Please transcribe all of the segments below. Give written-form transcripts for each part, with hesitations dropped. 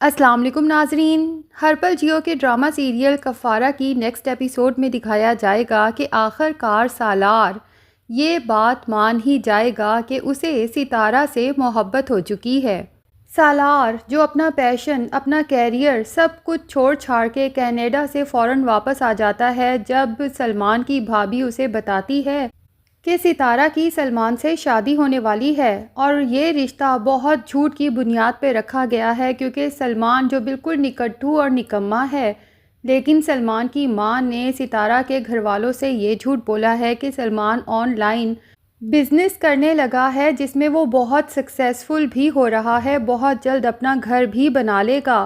अस्सलाम वालेकुम नाजरीन। हर्पल जियो के ड्रामा सीरियल कफ़ारा की नेक्स्ट एपिसोड में दिखाया जाएगा कि आखिरकार सालार ये बात मान ही जाएगा कि उसे सितारा से मोहब्बत हो चुकी है। सालार जो अपना पैशन, अपना कैरियर सब कुछ छोड़ छाड़ के कनाडा से फ़ौरन वापस आ जाता है जब सलमान की भाभी उसे बताती है कि सितारा की सलमान से शादी होने वाली है और ये रिश्ता बहुत झूठ की बुनियाद पे रखा गया है क्योंकि सलमान जो बिल्कुल निकट्ठू और निकम्मा है, लेकिन सलमान की मां ने सितारा के घर वालों से ये झूठ बोला है कि सलमान ऑनलाइन बिजनेस करने लगा है जिसमें वो बहुत सक्सेसफुल भी हो रहा है, बहुत जल्द अपना घर भी बना लेगा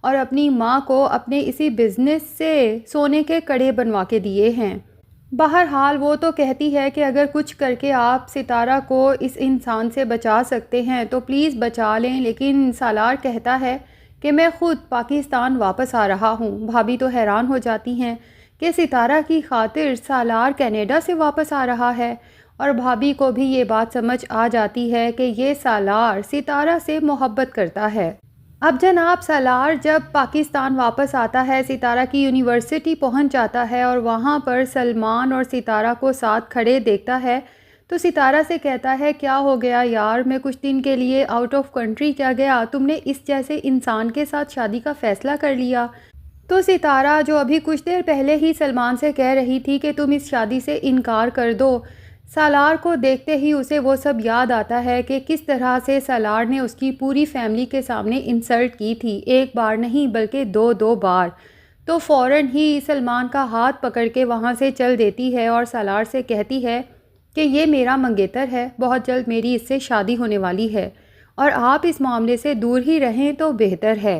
और अपनी मां को अपने इसी बिजनेस से सोने के कड़े बनवा के दिए हैं। बहरहाल वो तो कहती है कि अगर कुछ करके आप सितारा को इस इंसान से बचा सकते हैं तो प्लीज़ बचा लें, लेकिन सालार कहता है कि मैं ख़ुद पाकिस्तान वापस आ रहा हूँ। भाभी तो हैरान हो जाती हैं कि सितारा की खातिर सालार कनाडा से वापस आ रहा है और भाभी को भी ये बात समझ आ जाती है कि ये सालार सितारा से मोहब्बत करता है। अब जनाब सालार जब पाकिस्तान वापस आता है, सितारा की यूनिवर्सिटी पहुंच जाता है और वहां पर सलमान और सितारा को साथ खड़े देखता है तो सितारा से कहता है, क्या हो गया यार, मैं कुछ दिन के लिए आउट ऑफ कंट्री क्या गया, तुमने इस जैसे इंसान के साथ शादी का फ़ैसला कर लिया। तो सितारा जो अभी कुछ देर पहले ही सलमान से कह रही थी कि तुम इस शादी से इनकार कर दो, सालार को देखते ही उसे वो सब याद आता है कि किस तरह से सालार ने उसकी पूरी फैमिली के सामने इंसल्ट की थी, एक बार नहीं बल्कि दो बार। तो फ़ौरन ही सलमान का हाथ पकड़ के वहाँ से चल देती है और सालार से कहती है कि ये मेरा मंगेतर है, बहुत जल्द मेरी इससे शादी होने वाली है और आप इस मामले से दूर ही रहें तो बेहतर है।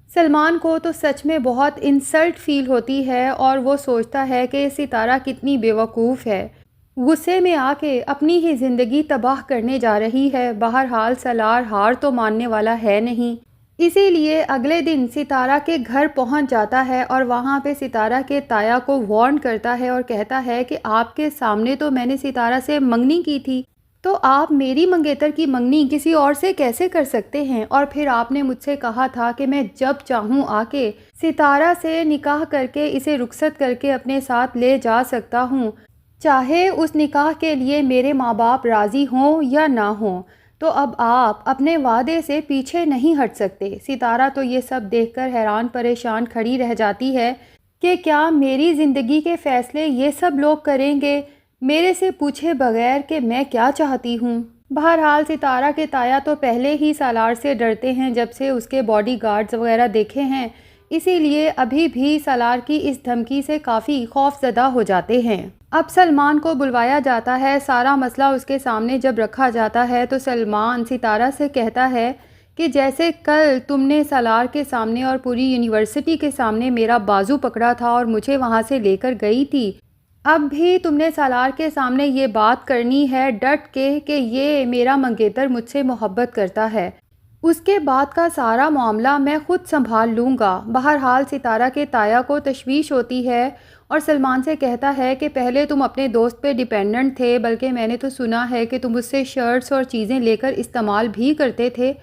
सलमान को तो सच में बहुत इंसल्ट फील होती है और वो सोचता है कि सितारा कितनी बेवकूफ़ है, गुस्से में आके अपनी ही ज़िंदगी तबाह करने जा रही है। बहरहाल सालार हार तो मानने वाला है नहीं, इसीलिए अगले दिन सितारा के घर पहुंच जाता है और वहां पे सितारा के ताया को वार्न करता है और कहता है कि आपके सामने तो मैंने सितारा से मंगनी की थी, तो आप मेरी मंगेतर की मंगनी किसी और से कैसे कर सकते हैं, और फिर आपने मुझसे कहा था कि मैं जब चाहूँ आके सितारा से निकाह करके इसे रुखसत करके अपने साथ ले जा सकता हूँ, चाहे उस निकाह के लिए मेरे माँ बाप राज़ी हों या ना हों, तो अब आप अपने वादे से पीछे नहीं हट सकते। सितारा तो ये सब देखकर हैरान परेशान खड़ी रह जाती है कि क्या मेरी ज़िंदगी के फ़ैसले ये सब लोग करेंगे मेरे से पूछे बगैर कि मैं क्या चाहती हूँ। बहरहाल सितारा के ताया तो पहले ही सालार से डरते हैं जब से उसके बॉडीगार्ड्स वगैरह देखे हैं, इसीलिए अभी भी सालार की इस धमकी से काफ़ी खौफज़दा हो जाते हैं। अब सलमान को बुलवाया जाता है, सारा मसला उसके सामने जब रखा जाता है तो सलमान सितारा से कहता है कि जैसे कल तुमने सालार के सामने और पूरी यूनिवर्सिटी के सामने मेरा बाजू पकड़ा था और मुझे वहाँ से लेकर गई थी, अब भी तुमने सालार के सामने ये बात करनी है डट के कि ये मेरा मंगेतर मुझसे मोहब्बत करता है, उसके बाद का सारा मामला मैं खुद संभाल लूँगा। बहरहाल सितारा के ताया को तशवीश होती है और सलमान से कहता है कि पहले तुम अपने दोस्त पे डिपेंडेंट थे, बल्कि मैंने तो सुना है कि तुम उससे शर्ट्स और चीज़ें लेकर इस्तेमाल भी करते थे,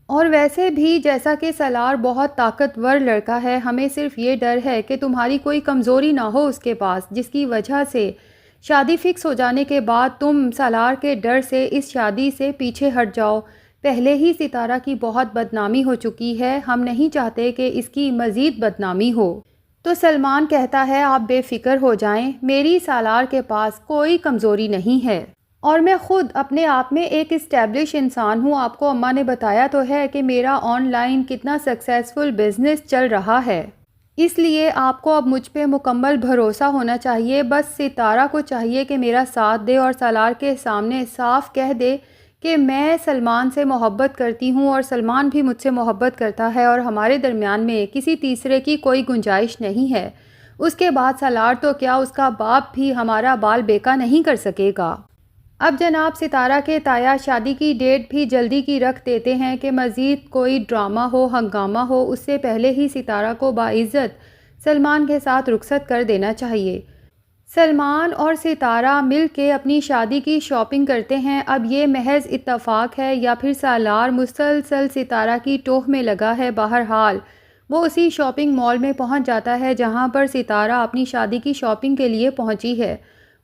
और वैसे भी जैसा कि सालार बहुत ताकतवर लड़का है, हमें सिर्फ ये डर है कि तुम्हारी कोई कमज़ोरी ना हो उसके पास, जिसकी वजह से शादी फ़िक्स हो जाने के बाद तुम सालार के डर से इस शादी से पीछे हट जाओ। पहले ही सितारा की बहुत बदनामी हो चुकी है, हम नहीं चाहते कि इसकी मज़ीद बदनामी हो। तो सलमान कहता है, आप बेफिक्र हो जाएं, मेरी सालार के पास कोई कमज़ोरी नहीं है और मैं ख़ुद अपने आप में एक इस्टेब्लिश इंसान हूँ। आपको अम्मा ने बताया तो है कि मेरा ऑनलाइन कितना सक्सेसफुल बिज़नेस चल रहा है, इसलिए आपको अब मुझ पे मुकम्मल भरोसा होना चाहिए। बस सितारा को चाहिए कि मेरा साथ दे और सालार के सामने साफ कह दे कि मैं सलमान से मोहब्बत करती हूँ और सलमान भी मुझसे मोहब्बत करता है और हमारे दरमियान में किसी तीसरे की कोई गुंजाइश नहीं है। उसके बाद सालार तो क्या, उसका बाप भी हमारा बाल बेका नहीं कर सकेगा। अब जनाब सितारा के ताया शादी की डेट भी जल्दी की रख देते हैं कि मज़ीद कोई ड्रामा हो, हंगामा हो, उससे पहले ही सितारा को बाइज़्ज़त सलमान के साथ रुखसत कर देना चाहिए। سلمان اور ستارہ مل کے اپنی شادی کی شاپنگ کرتے ہیں۔ اب یہ محض اتفاق ہے یا پھر سالار مسلسل ستارہ کی ٹوہ میں لگا ہے؟ بہرحال وہ اسی شاپنگ مال میں پہنچ جاتا ہے جہاں پر ستارہ اپنی شادی کی شاپنگ کے لیے پہنچی ہے۔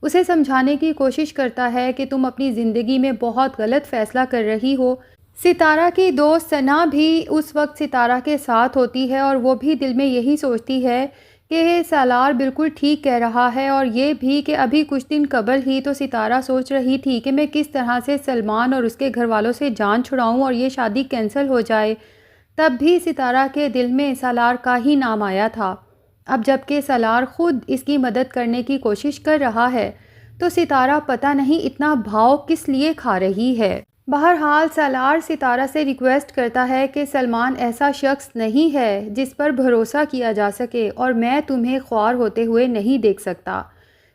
اسے سمجھانے کی کوشش کرتا ہے کہ تم اپنی زندگی میں بہت غلط فیصلہ کر رہی ہو۔ ستارہ کی دوست ثنا بھی اس وقت ستارہ کے ساتھ ہوتی ہے اور وہ بھی دل میں یہی سوچتی ہے کہ سالار بالکل ٹھیک کہہ رہا ہے، اور یہ بھی کہ ابھی کچھ دن قبل ہی تو ستارہ سوچ رہی تھی کہ میں کس طرح سے سلمان اور اس کے گھر والوں سے جان چھڑاؤں اور یہ شادی کینسل ہو جائے۔ تب بھی ستارہ کے دل میں سالار کا ہی نام آیا تھا۔ اب جب کہ سالار خود اس کی مدد کرنے کی کوشش کر رہا ہے تو ستارہ پتہ نہیں اتنا بھاؤ کس لیے کھا رہی ہے۔ بہرحال سالار ستارہ سے ریکویسٹ کرتا ہے کہ سلمان ایسا شخص نہیں ہے جس پر بھروسہ کیا جا سکے، اور میں تمہیں خوار ہوتے ہوئے نہیں دیکھ سکتا۔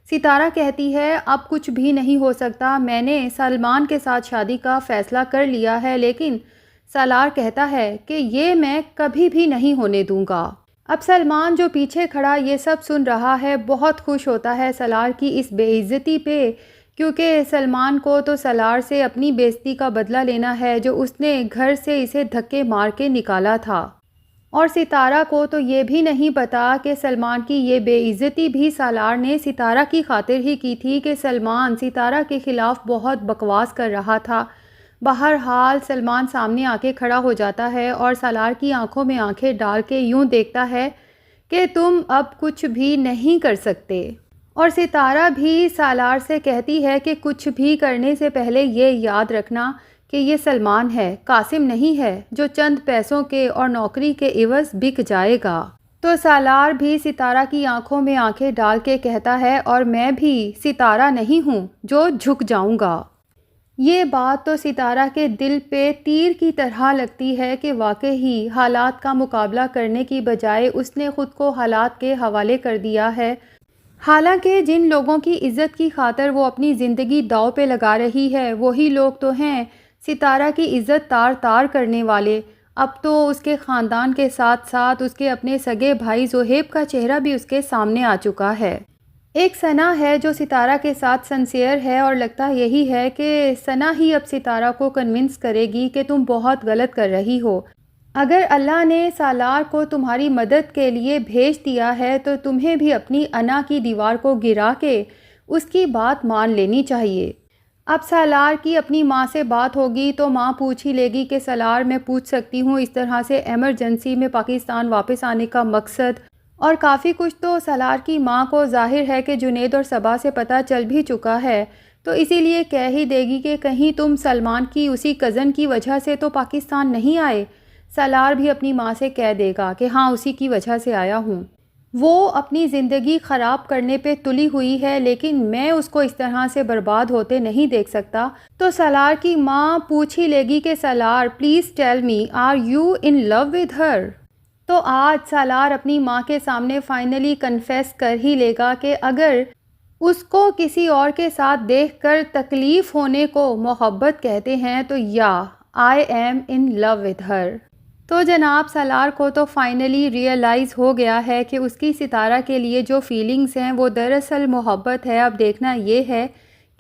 ستارہ کہتی ہے اب کچھ بھی نہیں ہو سکتا، میں نے سلمان کے ساتھ شادی کا فیصلہ کر لیا ہے، لیکن سالار کہتا ہے کہ یہ میں کبھی بھی نہیں ہونے دوں گا۔ اب سلمان جو پیچھے کھڑا یہ سب سن رہا ہے بہت خوش ہوتا ہے سالار کی اس بے عزتی پہ، کیونکہ سلمان کو تو سالار سے اپنی بے عزتی کا بدلہ لینا ہے جو اس نے گھر سے اسے دھکے مار کے نکالا تھا، اور ستارہ کو تو یہ بھی نہیں پتا کہ سلمان کی یہ بے عزتی بھی سالار نے ستارہ کی خاطر ہی کی تھی کہ سلمان ستارہ کے خلاف بہت بکواس کر رہا تھا۔ بہرحال سلمان سامنے آ کے کھڑا ہو جاتا ہے اور سالار کی آنکھوں میں آنکھیں ڈال کے یوں دیکھتا ہے کہ تم اب کچھ بھی نہیں کر سکتے، اور ستارہ بھی سالار سے کہتی ہے کہ کچھ بھی کرنے سے پہلے یہ یاد رکھنا کہ یہ سلمان ہے، قاسم نہیں ہے جو چند پیسوں کے اور نوکری کے عوض بک جائے گا۔ تو سالار بھی ستارہ کی آنکھوں میں آنکھیں ڈال کے کہتا ہے اور میں بھی ستارہ نہیں ہوں جو جھک جاؤں گا۔ یہ بات تو ستارہ کے دل پہ تیر کی طرح لگتی ہے کہ واقعی حالات کا مقابلہ کرنے کی بجائے اس نے خود کو حالات کے حوالے کر دیا ہے۔ حالانکہ جن لوگوں کی عزت کی خاطر وہ اپنی زندگی داؤ پہ لگا رہی ہے وہی لوگ تو ہیں ستارہ کی عزت تار تار کرنے والے۔ اب تو اس کے خاندان کے ساتھ ساتھ اس کے اپنے سگے بھائی زہیب کا چہرہ بھی اس کے سامنے آ چکا ہے۔ ایک ثنا ہے جو ستارہ کے ساتھ سنسیئر ہے، اور لگتا یہی ہے کہ ثنا ہی اب ستارہ کو کنونس کرے گی کہ تم بہت غلط کر رہی ہو۔ اگر اللہ نے سالار کو تمہاری مدد کے لیے بھیج دیا ہے تو تمہیں بھی اپنی انا کی دیوار کو گرا کے اس کی بات مان لینی چاہیے۔ اب سالار کی اپنی ماں سے بات ہوگی تو ماں پوچھ ہی لے گی کہ سالار میں پوچھ سکتی ہوں اس طرح سے ایمرجنسی میں پاکستان واپس آنے کا مقصد، اور کافی کچھ تو سالار کی ماں کو ظاہر ہے کہ جنید اور صبا سے پتہ چل بھی چکا ہے، تو اسی لیے کہہ ہی دے گی کہ کہیں تم سلمان کی اسی کزن کی وجہ سے تو پاکستان نہیں آئے۔ سالار بھی اپنی ماں سے کہہ دے گا کہ ہاں اسی کی وجہ سے آیا ہوں، وہ اپنی زندگی خراب کرنے پہ تلی ہوئی ہے لیکن میں اس کو اس طرح سے برباد ہوتے نہیں دیکھ سکتا۔ تو سالار کی ماں پوچھ ہی لے گی کہ Salar please tell me are you in love with her? تو آج سالار اپنی ماں کے سامنے فائنلی کنفیس کر ہی لے گا کہ اگر اس کو کسی اور کے ساتھ دیکھ کر تکلیف ہونے کو محبت کہتے ہیں تو یا I am in love with her. تو جناب سالار کو تو فائنلی ریئلائز ہو گیا ہے کہ اس کی ستارہ کے لیے جو فیلنگز ہیں وہ دراصل محبت ہے۔ اب دیکھنا یہ ہے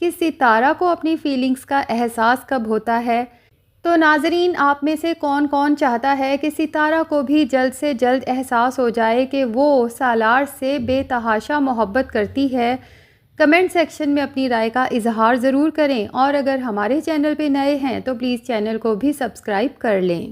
کہ ستارہ کو اپنی فیلنگز کا احساس کب ہوتا ہے۔ تو ناظرین آپ میں سے کون کون چاہتا ہے کہ ستارہ کو بھی جلد سے جلد احساس ہو جائے کہ وہ سالار سے بے تحاشا محبت کرتی ہے؟ کمنٹ سیکشن میں اپنی رائے کا اظہار ضرور کریں، اور اگر ہمارے چینل پہ نئے ہیں تو پلیز چینل کو بھی سبسکرائب کر لیں۔